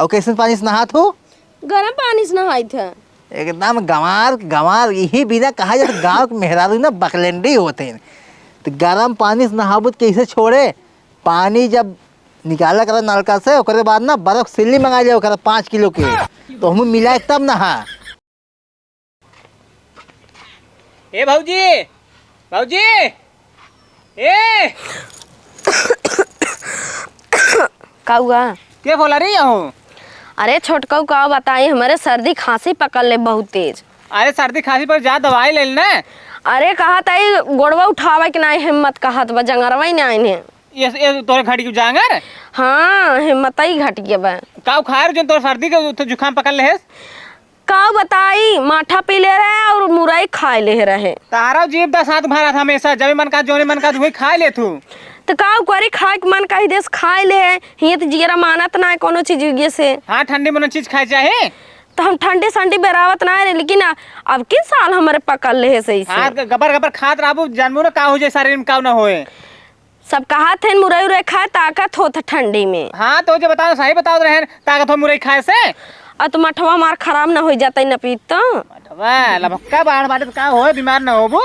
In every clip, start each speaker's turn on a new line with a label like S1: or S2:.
S1: और कैसे पानी से नहात हो?
S2: गरम पानी से नहाई था।
S1: एकदम गंवार गंवार यही बिना कहा जाता गाँव के मेहरारू ना बकलेंडी होते हैं। तो गर्म पानी से नहाबुत कैसे छोड़े? पानी जब निकाला कर नलका से ओकरे बाद ना बर्फ सिल्ली मंगा लिया ओकरा 5 किलो के, तो हम मिलाए तब नहा।
S3: ए भौजी भौजी ए
S2: का हुआ?
S3: के बोला रही हो?
S2: अरे छोटका का बताई, हमारे सर्दी खांसी पकड़ ले बहुत तेज।
S3: अरे सर्दी खांसी पर जा दवाई ले लेना।
S2: अरे कहा ताई गोड़वा उठावा के ना हिम्मत कहत बा, जंगरवा ही ना इन्हें।
S3: ये तोरे घड़ी क्यों जांगर?
S2: हाँ हिम्मत ही घट गया बा।
S3: का खा रहे जो तोरे सर्दी के जुकाम पकड़ ले है?
S2: का बताई, माठा पी ले रहे और मुरई खा ले रहे।
S3: तारा जीभ दा साथ भरा था हमेशा, जब मन का जोने मन का वही खा ले तू।
S2: तो का करी, खाए के मन का ही देश खाए ले है, हिये तो जिगरा मानत ना है कोनो चीज से।
S3: हाँ ठंडी में चीज खाए चाहे
S2: तो हम ठंडी संडी बेरावत ना है, लेकिन अब किस साल हमारे पकड़ ले है सही से।
S3: हाँ गबर गबर खात रहबू, जानबू ना का हो जाए शरीर में का ना होए।
S2: सब कहा थे मुरई उरई खाए ताकत होत ठंडी में।
S3: हाँ तो जो बताओ सही बताओ रहे ताकत हो मुरई खाए से।
S2: और तो मठवा मार खराब ना हो जाता न पीत तो
S3: लभक्का बाढ़ बाटे तो का होए, बीमार ना होबो।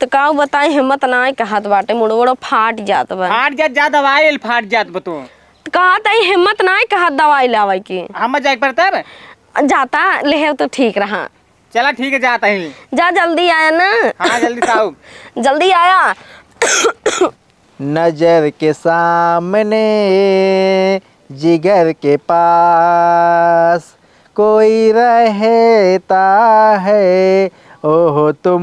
S2: तो का बताई, हिम्मत ना है कहत बाटे, मुड़वड़ो फाट जात बा।
S3: फाट जात जा दवाई फाट जात बतो।
S2: तो कहा ताई हिम्मत ना है कहत दवाई लावे की।
S3: हम जाए पर तब
S2: जाता ले तो ठीक रहा।
S3: चला ठीक है जाता ही।
S2: जा जल्दी आया ना।
S3: हाँ जल्दी आओ।
S2: जल्दी आया।
S1: नजर के सामने जिगर के पास कोई रहता है, ओहो तुम।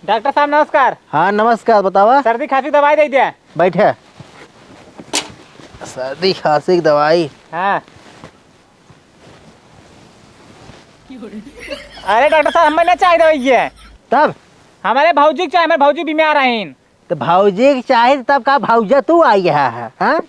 S3: डॉक्टर साहब नमस्कार।
S1: हाँ नमस्कार, बतावा।
S3: सर्दी खांसी दवाई दे दिया।
S1: बैठे। सर्दी खांसी की दवाई।
S3: हाँ अरे डॉक्टर साहब हमें ना चाहिए दवाई है।
S1: तब
S3: हमारे भौजी चाहिए, हमारे भौजी बीमार हैं।
S1: तो भौजी के चाहे तब का भौजा तू आई है? हाँ?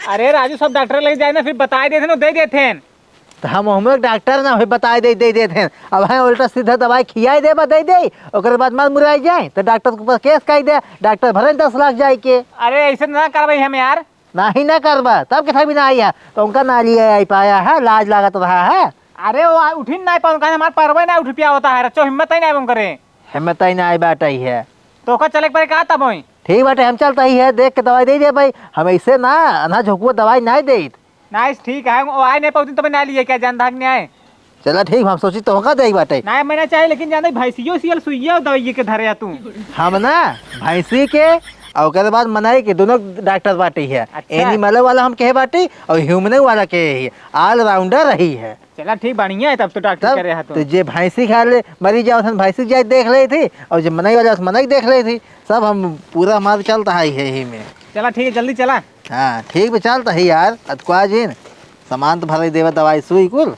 S3: अरे राजू सब डॉक्टर लेके जाए ना, फिर बता देते ना दे देते।
S1: तो हम डॉक्टर ना हो बता दे थे। अब है उल्टा सीधा दवाई खियाई दे दे दे ओकर बाद मत मुराई जाए तो डॉक्टर के पास केस कर दे, डॉक्टर भरे 10 लाख जाए के।
S3: अरे ऐसे ना करवाई हम यार।
S1: नहीं ना करवा तब के भी ना आई है, तो उनका ना लिया आई पाया है, लाज लागत रहा है।
S3: अरे वो उठी नहीं पाऊँ, हमारे परवे ना उठ पिया होता है, रचो हिम्मत ही नहीं करे।
S1: हिम्मत ही ना आई बात ही है।
S3: तो का चले पर कहा तब वही
S1: ठीक बाटे, हम चलता ही है, देख के दवाई दे दे भाई, हम ऐसे ना झोंकुआ दवाई नहीं दे।
S3: नाइस ठीक है, वो आए नहीं पाती तो मैं ना लिए क्या जान धाक नहीं आए।
S1: चला ठीक, हम सोची तो होगा दे बाटे
S3: ना मैंने चाहिए, लेकिन जान भैंसियों सील सुइया दवाई के धरे तू।
S1: हम ना भैंसी के और उसके बाद मनाई के दोनों डॉक्टर बाटे है।
S3: अच्छा।
S1: एनिमल वाला हम कहे बाटे और ह्यूमन वाला के ऑल राउंडर रही है।
S3: चला ठीक बढ़िया है, तब तो डॉक्टर करे है
S1: तो जे भैंसी खा ले मरी जाओ भैंसी जाए देख रही थी, और जो मनाई वाला मनाई देख रही थी, सब हम पूरा हमारा चलता है यही में।
S3: चला ठीक है जल्दी चला।
S1: हाँ ठीक भी चलता है यार, अतकुआ जिन सामान तो भर देवा दवाई सुई कुल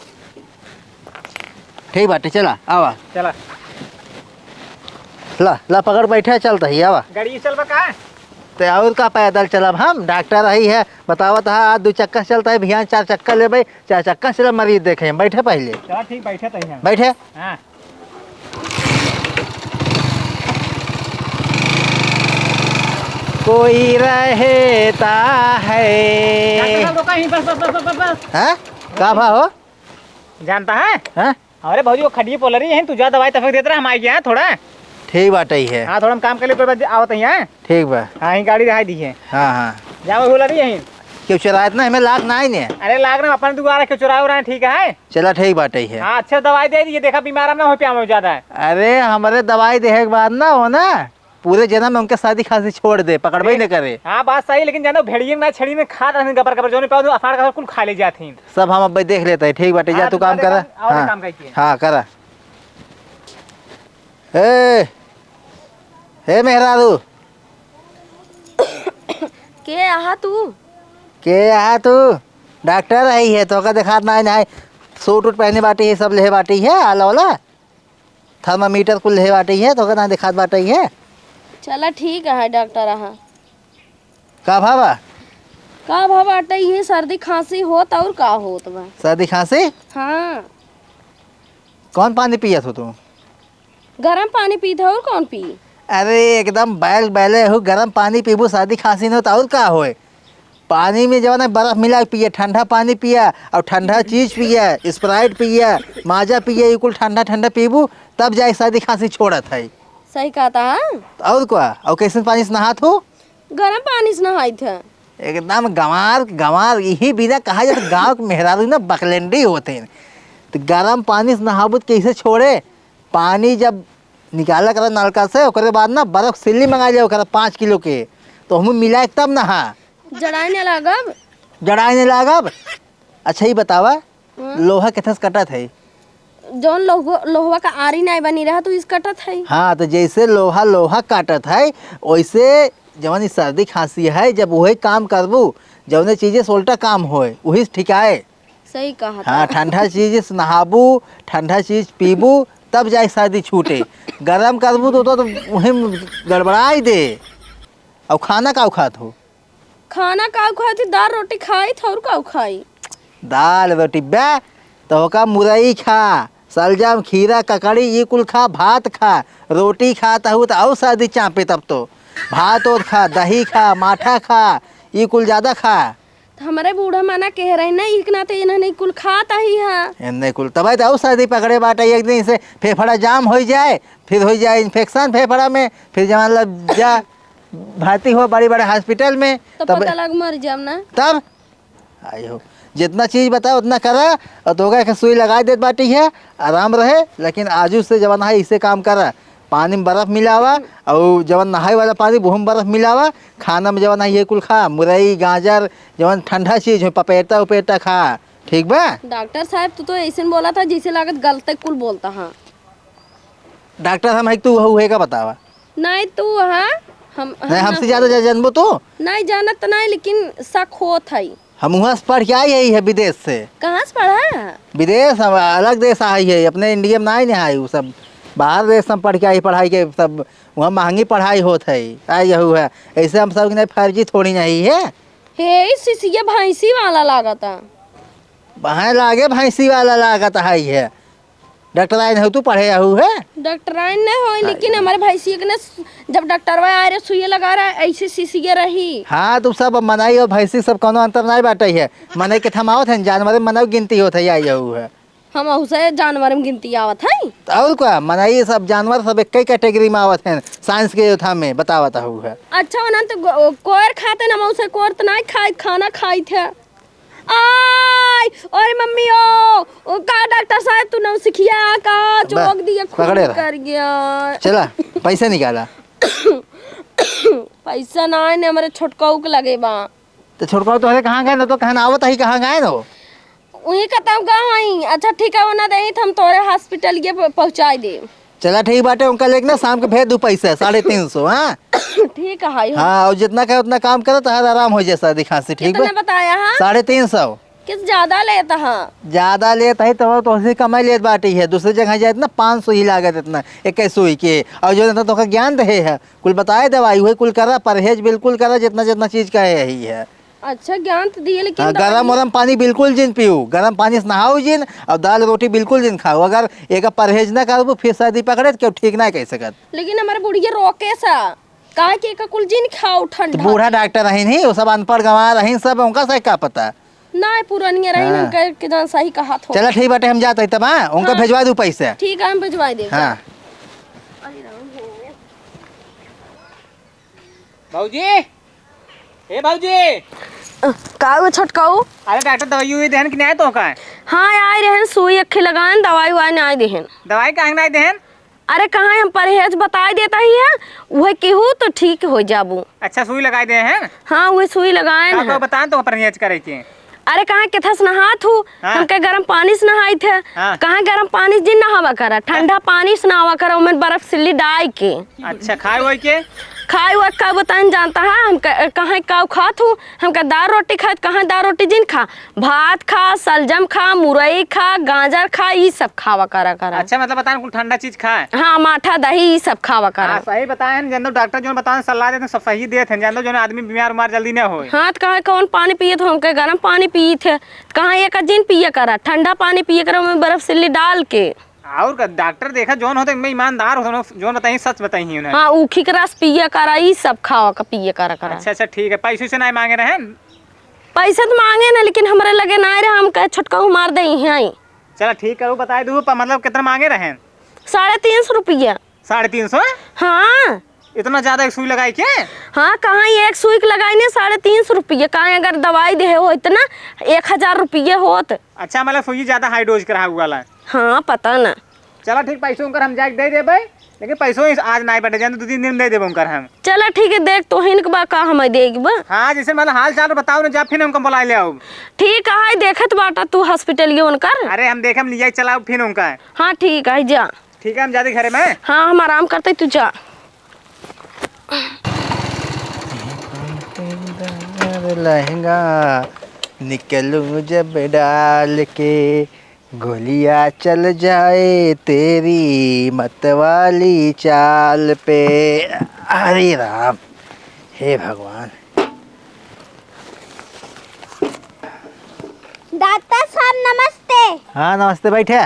S1: ठीक बाटे। चला आवा,
S3: चला
S1: ला ला पकड़ बैठे, चलता ही आवा।
S3: गाड़ी चल बका
S1: तो और का पैदल चलब, हम डॉक्टर रही है बतावत है, आज 2 चक्का चलता है, भियान 4 चक्का ले भाई, 4 चक्का चल मरीज देखे। बैठे पहले।
S3: चला ठीक बैठे तो हैं।
S1: बैठे।
S3: हाँ
S1: कोई रहता है। हाँ का भा हो
S3: जानता है?
S1: हाँ
S3: अरे भौजी वो खड़ी पोल रही है, तू जा दवाई तफक देता रहा, हम आ गए हैं थोड़ा।
S1: ठीक बात है।
S3: हाँ थोड़ा हम काम कर लिए तो आवत है।
S1: ठीक बा।
S3: हाँ ही गाड़ी दिखाई दी है।
S1: हाँ हाँ
S3: जाओ बोला रही है।
S1: क्यों चरायत ना हमें लाग ना ने?
S3: अरे लाग रहा अपन दुआरा क्यों चुरा रहे हैं, ठीक है।
S1: चला ठीक बात है।
S3: हाँ अच्छा दवाई दे दी, देखा बीमार ना हो पिया में ज्यादा।
S1: अरे हमारे दवाई देने के बाद ना हो ना पूरे जन्म में उनके शादी खासी छोड़ दे, पकड़बे न करे।
S3: हाँ बात सही, लेकिन जानो भेड़िए ना छड़ी में खा रहे गबर गबर जोने पाओ अफाड़ का कुल खा ले जाती।
S1: सब हम अब देख लेते हैं। ठीक बाटे, जा तू काम करा। हाँ हाँ करा। हे मेहरारू
S2: के आहा तू?
S1: के आ तू? डॉक्टर आई है तो का देखा ना सूट उट पहने बाटी है, सब ले बाटी है, आला वाला थर्मामीटर कुल ले बाटी है, तो का ना दिखात बाटी है।
S2: चला ठीक है डॉक्टर आहा।
S1: का भावा
S2: का भाव बाटे, ये सर्दी खांसी होत और का होत बा?
S1: सर्दी खांसी?
S2: हाँ
S1: कौन पानी पियत हो तू?
S2: गरम पानी पीता और कौन पी?
S1: अरे एकदम बैल बैले हो, गरम पानी पीबू सर्दी खांसी न हो तो और का होए? पानी में जब ना बर्फ मिला के पिए, ठंडा पानी पिया और ठंडा चीज पिया, स्प्राइट पिया, माजा पिया, ये कुल ठंडा ठंडा पीबू तब जाए सर्दी खांसी छोड़त है।
S2: सही कहा था।
S1: और क्या, और कैसे पानी से नहात हो?
S2: गर्म पानी से नहाई थे।
S1: एकदम गंवार गंवार, यही बिना कहा जाए गाँव के मेहरारू ना बकलेंडी होते हैं। तो गर्म पानी से नहाबू तो कैसे छोड़े? पानी जब निकाला करा नलका से, ओकरे बाद ना बर्फ सिल्ली मंगा लिया करा 5 किलो के, तो हम मिला तब नहा।
S2: जड़ाई नहीं लागब।
S1: जड़ाई नहीं लागब। अच्छा ही बतावा, लोहा कितना कटत है?
S2: जौन लोहवा का आरी नहीं बनी रहा तो इस कटत है।
S1: हाँ, तो जैसे लोहा लोहा काटत है वैसे जवन सर्दी खांसी है, जब वही काम करबू जौने चीजें सोल्टा काम होए वही ठिकाए।
S2: सही कहा था।
S1: हाँ, ठंडा चीज से नहाबू, ठंडा चीज पीबू तब जाए सर्दी छूटे। गरम करबू तो वही गड़बड़ाई दे। और खाना का खात हो?
S2: खाना का खाई थी, दाल रोटी खाई थी और का खाई।
S1: दाल रोटी बे तो का मुरई खा, सलजम खीरा ककड़ी ये कुल खा, भात खा, रोटी खाता हूँ तो और सर्दी चापे। तब तो भात और खा, दही खा, माठा खा, ये कुल ज्यादा खा।
S2: तो हमारे बूढ़ा माना कह रहे ना इकना तो इन्होंने कुल खाता ही है।
S1: नहीं कुल तब तो और सर्दी पकड़े बाटा, एक दिन से फेफड़ा जाम हो जाए, फिर हो जाए इन्फेक्शन फेफड़ा में, फिर जब मतलब जा भर्ती हो बड़े बड़े हॉस्पिटल में
S2: तो
S1: तब
S2: पता लग मर जाम ना।
S1: तब आई हो जितना चीज बताओ उतना करा और तो का सुई लगा देत बाटी है, आराम रहे। लेकिन आजू से जवन है इसे काम करा, पानी में बर्फ मिलावा और जवन नहाए वाला पानी वो में बर्फ मिलावा, खाना में जवन है ये कुल खा, मुरई गाजर जवन ठंडा चीज हो, पपेटा उपेटा खा, ठीक बा?
S2: डॉक्टर साहब तू तो ऐसे बोला था जिसे लागत गलत कुल बोलता। हाँ
S1: डॉक्टर हम है तू है का बतावा?
S2: नहीं तू हाँ हम
S1: नहीं हमसे ज्यादा जानबो तो
S2: नहीं जानत तो नहीं, लेकिन शक होत है।
S1: हम वहाँ से पढ़ के आई है विदेश से।
S2: कहाँ से पढ़ा है?
S1: विदेश हम अलग देश आई है, अपने इंडिया में नहीं आई, वो सब बाहर देश हम पढ़ के आई, पढ़ाई के सब वहाँ महंगी पढ़ाई होत है। आई यहू है, ऐसे हम सब नहीं फर्जी थोड़ी नहीं है।
S2: हे सिसिया भैंसी वाला लागता।
S1: वहाँ लागे भैंसी वाला लागत है। डॉक्टर आई नहीं तू पढ़े आहू है?
S2: डॉक्टर नहीं हो, लेकिन हमारे भैंसी के ना जब डॉक्टर आ रहे सुई लगा रहा है ऐसे सिसिया रही।
S1: हाँ तो सब मनाई और भैंसी सब कोनो अंतर नहीं बाटे है। मनाई के थमावत है, जानवर में मनाई गिनती होत है। आई यहू है,
S2: हम उसे जानवर में गिनती आवत है।
S1: और क्या मनाई सब जानवर सब एक ही कैटेगरी में आवत है, साइंस के था में बतावत है।
S2: अच्छा ना तो कोयर खाते ना उसे कोयर तो नहीं खाई, खाना खाई थे। आय अरे मम्मी ओ का डॉक्टर साहब तू नौ सिखिया का चौक दिया खून कर गया।
S1: चला पैसा निकाला।
S2: पैसा ना है हमारे छोटकाऊ के लगे बा।
S1: तो छोटकाऊ तो है कहाँ गए ना, तो कहना आवत है कहाँ गए नो
S2: वही कहता हूँ गाँव आई। अच्छा ठीक है, वो ना दे हम तोरे हॉस्पिटल ये पहुँचा दे।
S1: चला ठीक बाटे, उनका लेके ना शाम के भेज दू पैसा 350। हाँ
S2: ठीक है।
S1: हाँ, और जितना कहे उतना काम करो तो हर आराम हो जाए सर्दी खांसी। ठीक है
S2: बताया? हाँ
S1: 350।
S2: किस ज्यादा लेता? हाँ
S1: ज्यादा लेता है तो उसे कमाई लेत बाटी है। दूसरी जगह जाए ना 500 ही लागत इतना 21 सुई के। और जो तो ज्ञान रहे है कुल बताए दवाई हुई कुल करा, परहेज बिल्कुल करा, जितना जितना चीज का है यही है।
S2: अच्छा ज्ञान तो दिए, लेकिन
S1: गरम वरम पानी बिल्कुल जिन पियो, गरम पानी से नहाओ जिन, और दाल रोटी बिल्कुल जिन खाओ। अगर एक परहेज ना करो फिर सर्दी पकड़े तो क्यों ठीक ना कह सकत।
S2: लेकिन हमारे बुढ़िया रोके सा कहा कि एक कुल जिन खाओ ठंडा।
S1: तो बूढ़ा डॉक्टर रही नहीं, वो सब अनपढ़ गंवा रही सब, उनका सही क्या पता।
S2: नहीं पुरानी रही
S1: हाँ।
S2: ना के जान सही कहा था।
S1: चलो ठीक बाटे, हम जाते हैं तब। हाँ उनका भेजवा दूं पैसा।
S2: ठीक है हम भेजवा दे।
S1: हाँ
S3: भाऊजी, ए भाऊजी
S2: का छटकाऊ?
S3: अरे डॉक्टर दवाई हुई देहन कि नहीं तो का?
S2: हाँ आए रहन सुई अखे लगान, दवाई वाई नहीं आए देहन।
S3: दवाई काहे नहीं देहन?
S2: अरे कहाँ हम परहेज बता देता ही है, वह केहू तो ठीक हो जाबू।
S3: अच्छा सुई लगाई दे हैं?
S2: हाँ वही सुई लगाए
S3: आपको बताएं तो परहेज करे के।
S2: अरे कहाँ के थस नहात हूँ।
S3: हाँ।
S2: हम के गर्म पानी से नहाई थे।
S3: हाँ।
S2: कहाँ गर्म पानी से जिन नहावा करा, ठंडा पानी से नहावा करा, उमें बर्फ सिल्ली डाल के।
S3: अच्छा खाए हुए के
S2: खाए हुआ का बतान जानता है? हम कहाँ का खात हूँ, हम का दाल रोटी खात, कहाँ दाल रोटी जिन खा, भात खा, सलजम खा, मुरई खा, गाजर खा, ये सब खावा करा करा।
S3: अच्छा मतलब बताएं कुल ठंडा चीज खाए।
S2: हाँ माठा दही ये सब खावा करा।
S3: हाँ सही बताएं, जन डॉक्टर जो बताएं सलाह देते सब सही देते हैं, जन जो आदमी बीमार उमार जल्दी ना हो।
S2: हाँ तो कहाँ कौन पानी पिए थे, हमके गर्म पानी पिए थे, कहाँ एक जिन पिए करा, ठंडा पानी पिए करा, उनमें बर्फ सिल्ली डाल के।
S3: और डॉक्टर देखा जोन होते मैं ईमानदार होता जोन बताइए सच बताइए उन्हें।
S2: हाँ ऊखी का रस पिए करा, ये सब खावा का पिए करा करा।
S3: अच्छा अच्छा ठीक है, पैसे से नहीं मांगे रहे?
S2: पैसे तो मांगे ना, लेकिन हमारे लगे ना रहे, हम कहे छोटका मार दे यहाँ।
S3: चलो ठीक करो, बताए दू मतलब कितना मांगे रहे?
S2: 350 रुपया।
S3: 350?
S2: हाँ
S3: इतना ज्यादा एक सुई लगाई के?
S2: हाँ, कहाँ एक सुई लगाई ने 350 रुपये, कहाँ अगर दवाई दे हो इतना 1000 रुपये होत।
S3: अच्छा, मतलब सुई ज्यादा हाई डोज करा हुआ ला।
S2: हाँ पता ना।
S3: चलो ठीक, पैसों कर हम जाके दे देबे, लेकिन पैसों आज नहीं बटे जान, 2-3 दिन दे देबो कर हम।
S2: चलो ठीक है, देख तो हिन बा का हमें देगी बा।
S3: हाँ, जैसे मतलब हाल चाल बताओ ना, जा फिर हमको बुला ले आओ।
S2: ठीक है, देखत बाटा तू हॉस्पिटल ये उनकर।
S3: अरे हम देख हम लिया चलाओ फिर उनका।
S2: हाँ ठीक है, जा।
S3: ठीक है, हम जाते घरे में।
S2: हाँ, हम आराम करते, तू जा।
S1: लहंगा निकलूं जब डाल के, गोलियां चल जाए तेरी मतवाली चाल पे। हरे राम, हे भगवान।
S4: डॉक्टर साहब नमस्ते।
S1: हाँ नमस्ते, बैठे।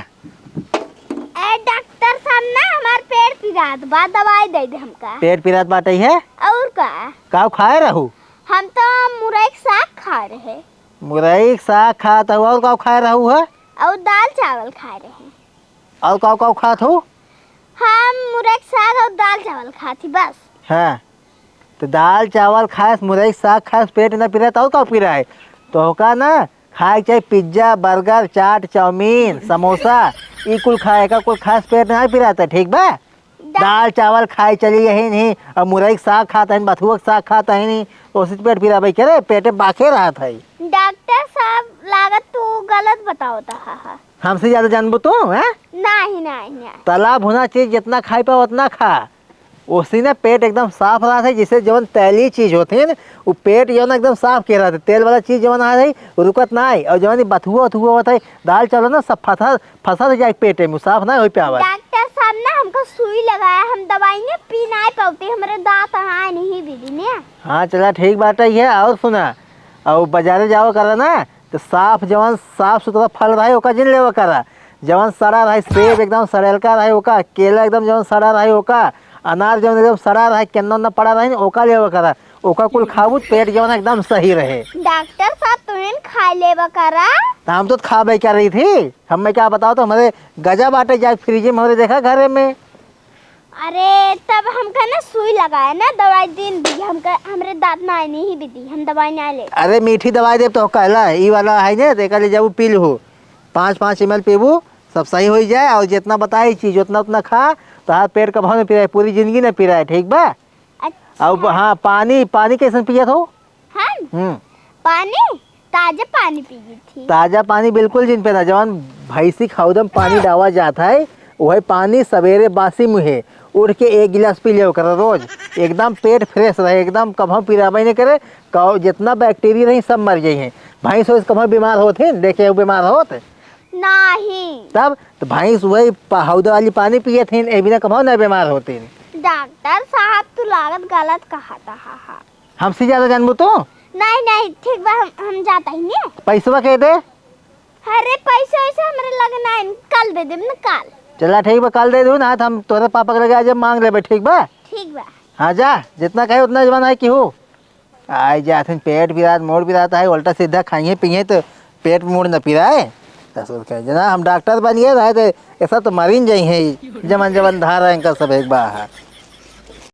S4: डॉक्टर साहब ना हमार पेट पिरात बा, दवाई दे दे हमका।
S1: पेट पिरात बाटे है?
S4: और का?
S1: का खाए रहू?
S4: हम तो मुरई के साग खा रहे,
S1: मुरई के साग खात हूँ। और का खाए रहू है?
S4: और दाल चावल खा रहे।
S1: और का खात हूँ?
S4: हम मुरई के साग और दाल चावल खाती बस।
S1: हाँ, तो दाल चावल खाए, मुरई के साग खाए, पेट न पिरात। और का पिरा है तो का ना खाए चाहे पिज्जा बर्गर चाट चाउमीन समोसा, ई कुल खाए का, कुल खास पेट नहीं पिराता। ठीक बा? दाल चावल खाए चली यही नहीं, और मुरई के साग खाता है, बथुआ के साग खाता है नहीं, तो उसी पेट पिरा भाई करे, पेटे बाके रहा था।
S4: डॉक्टर साहब लागत तू गलत बताओ था। हाँ
S1: हमसे ज्यादा जानबो तू है?
S4: नहीं नहीं नहीं।
S1: तालाब होना चाहिए, जितना खाई पाओ उतना खा। उसी ने पेट एकदम साफ रहा था, जिससे जवन तैली चीज होती है ना, वो पेट जवन एकदम साफ किया रहा था। तेल वाला चीज जवन आ रही रुकत ना आई, और जवन बथुआ वथुआ होता है दाल चावल ना, सब फंसा जाए पेट में, साफ ना हो पावा।
S4: डॉक्टर साहब ना हमको सुई लगाया, हम दवाई ने पी नहीं पाते, हमारे दांत आए नहीं दीदी ने।
S1: हाँ चला ठीक बात है। और सुना, और बाजारे जाओ करा ना, तो साफ जवन साफ सुथरा फल रहे ओका जिन लेवा करा। जवन सड़ा रहे, सेब एकदम सड़ेलका रहे ओका, केला एकदम जवन सड़ा रहे ओका, अनार जवन एकदम सड़ा रहे, केन्ना न पड़ा रहे ओका लेवा करा। ओका कुल खाबू, पेट जवन एकदम सही रहे।
S4: डॉक्टर साहब तुमने खा लेवा करा?
S1: तो हम तो खा बे कर रही थी। हमें क्या बताओ, तो हमारे गजा बाटे जाए फ्रिज में हमारे देखा घरे में।
S4: अरे तब हमका ना सुई लगाया ना, दवाई दिन दी हमका, हमरे दांत ना आई नहीं भी दी, हम दवाई ना ले।
S1: अरे मीठी दवाई दे तो कहला ई वाला है ना, देखा ले जाबू पी लू, 5-5 ml पीबू, सब सही हो जाए। और जितना बताई चीज उतना उतना खा, तो हाथ पेट का भाव में पिराए, पूरी जिंदगी न पिराए। ठीक बा?
S4: अच्छा।
S1: और हाँ, पानी कैसे पिया हो?
S4: हम पानी ताजा पानी पी गई थी।
S1: ताजा पानी बिल्कुल जिन पे ना, जवन भैंसी खाउदम पानी डावा जाता है, वही पानी सवेरे बासी मुहे उठ के 1 गिलास पी लिया कर रोज। एकदम पेट फ्रेश रहे, एकदम कभी पिराबा नहीं करे, जितना बैक्टीरिया रही सब मर जाए। भैंस हो कभी बीमार होते देखे बीमार होते
S4: नहीं।
S1: तब तो भैंस वही हौदा वाली पानी पिए थे, ए बिना कभी ना बीमार होते।
S4: डॉक्टर साहब तू लागत गलत कहा था। हाँ
S1: हमसे ज्यादा जानबू तो?
S4: नहीं नहीं ठीक बा, हम जाता ही नहीं।
S1: पैसा कह दे।
S4: अरे पैसे वैसे हमारे लगे नहीं, कल दे देब ना, कल।
S1: चला ठीक बा, कल दे दू ना, हम तोरे पापा के लगे आज मांग ले। ठीक बा?
S4: ठीक बा।
S1: हाँ जा, जितना कहे उतना जवान है कि हो आई जाते। पेट पिरात मोड़ पिराता है, उल्टा सीधा खाइए पिए तो पेट मोड़ न पिराए। जना हम डॉक्टर बनिए रहे थे, ऐसा तो मरीन जाई है, जमन जमन धारा इनका सब एक बार है।